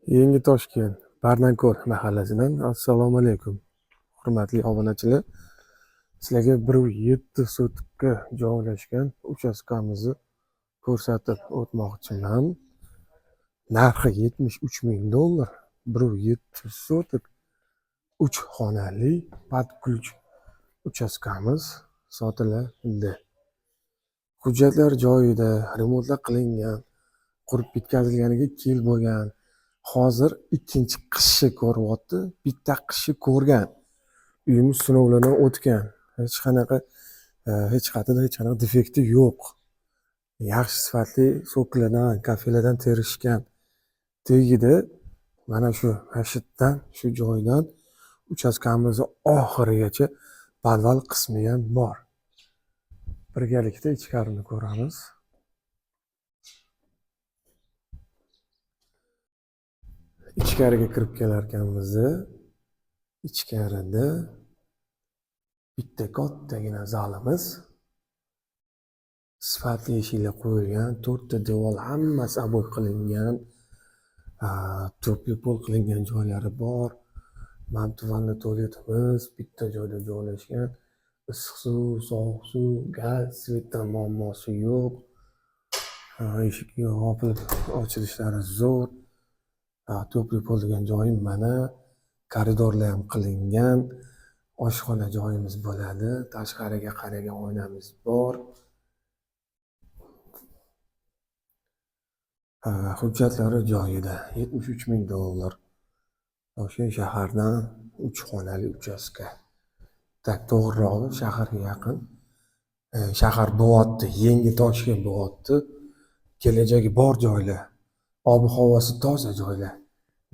Yangi Toshkent Barnako'r mahallasidan assalomu alaykum. Hurmatli obunachilar, sizlarga 1.7 sotkga joylashgan uchastkamizni ko'rsatib o'tmoqchiman. Narxi $73,000. 1.7 sotik 3 xonali podключ uchastkamiz sotiladi. Hujjatlar joyida, remontlar qilingan, qurib bitkazilganiga 2 yil bo'lgan. Hozir ikkinchi qishni ko'ryapti. Bitta qishni ko'rgan. Uyimiz sinovlardan o'tgan. Hech qanaqa defekti yo'q. Yaxshi sifatli so'klardan, kafelardan terishgan. Tegida mana shu mashitdan, shu joydan uchastkamizni oxirigacha podval qismi ham bor. Birgalikda ichkarini ko'ramiz. Ichkariga kirib kelarkanmiz. Ichkarida bitta kattagina zalimiz. Sifatli eshiklar qo'yilgan, 4 ta devor hammasi aboy qilingan. To'pli pol qilingan joylari bor. Mantuvanli tualetimiz bitta joyda joylashgan. Issiq suv, sovuq suv, gaz, svetdan muammosi yo'q. Eshik yopilib ochilishlari zo'r. To'pli pol degan joyim mana. Koridorlar ham qilingan. Oshxona joyimiz bo'ladi. Tashqariga qaragan oynamiz bor. Hujjatlari joyida. $73,000. Toshkent shahardan 3 xonali uchastka. To'g'rirog'i shaharga yaqin. Shahar bo'yapti, Yangi Toshkent bo'yapti. Kelajagi bor joylar. Ob-havosi toza joylar.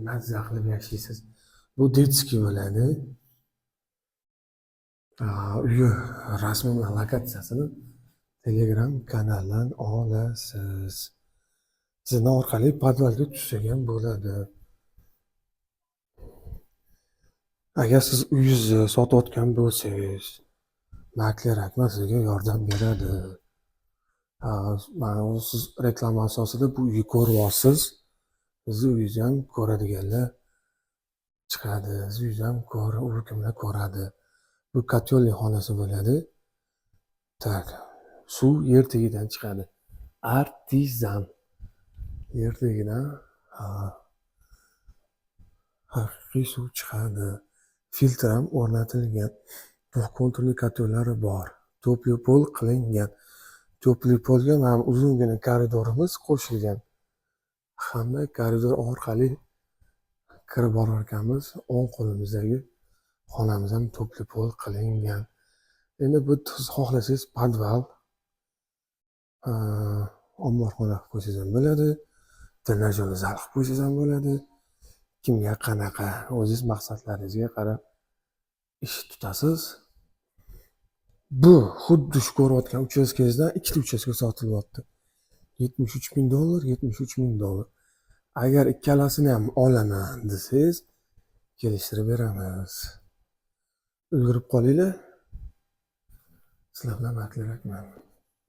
Mazza qilib yashaysiz. Bu detskiy bo'ladi. Uyi rasmiy lokatsiyasini Telegram kanaldan olasiz. Sizning orqali podvalga tushsak ham bo'ladi. Agar siz uyingizni sotayotgan bo'lsangiz, makler aka sizga yordam beradi. Mana siz reklama asosida bu uyni ko'ryapsiz. Sizni uyingizni ham ko'radiganlar chiqadi. Siz uyingizni ham u kimlar ko'radi. Bu kotelli xonasi bo'ladi. Suv yer tagidan chiqadi. Artizan. Yer tagidan haqiqiy suv chiqadi. Filtr ham o'rnatilgan. Konturli kotollari bor. To'pli pol qilingan. To'pli polga ham uzungina koridorimiz qo'shilgan. Hamda koridor orqali kirib borarkanmiz, o'ng qo'limizdagi xonamiz ham to'pli pol qilingan. Endi bu siz xohlasangiz podval, omborxona qilib qo'ysangiz ham bo'ladi. Trenajyorli zal qilib qo'ysangiz ham bo'ladi. Kimga qanaqa o'zingiz maqsadlaringizga qarab ish tutasiz. Bu xuddi shu ko'rayotgan uchastkangizdan ikkita uchastka sotilyapti. $73,000, $73,000. Agar ikkalasini ham olaman desangiz, kelishtirib beramiz. Ulgurib qolinglar. Sizlar bilan makler akman.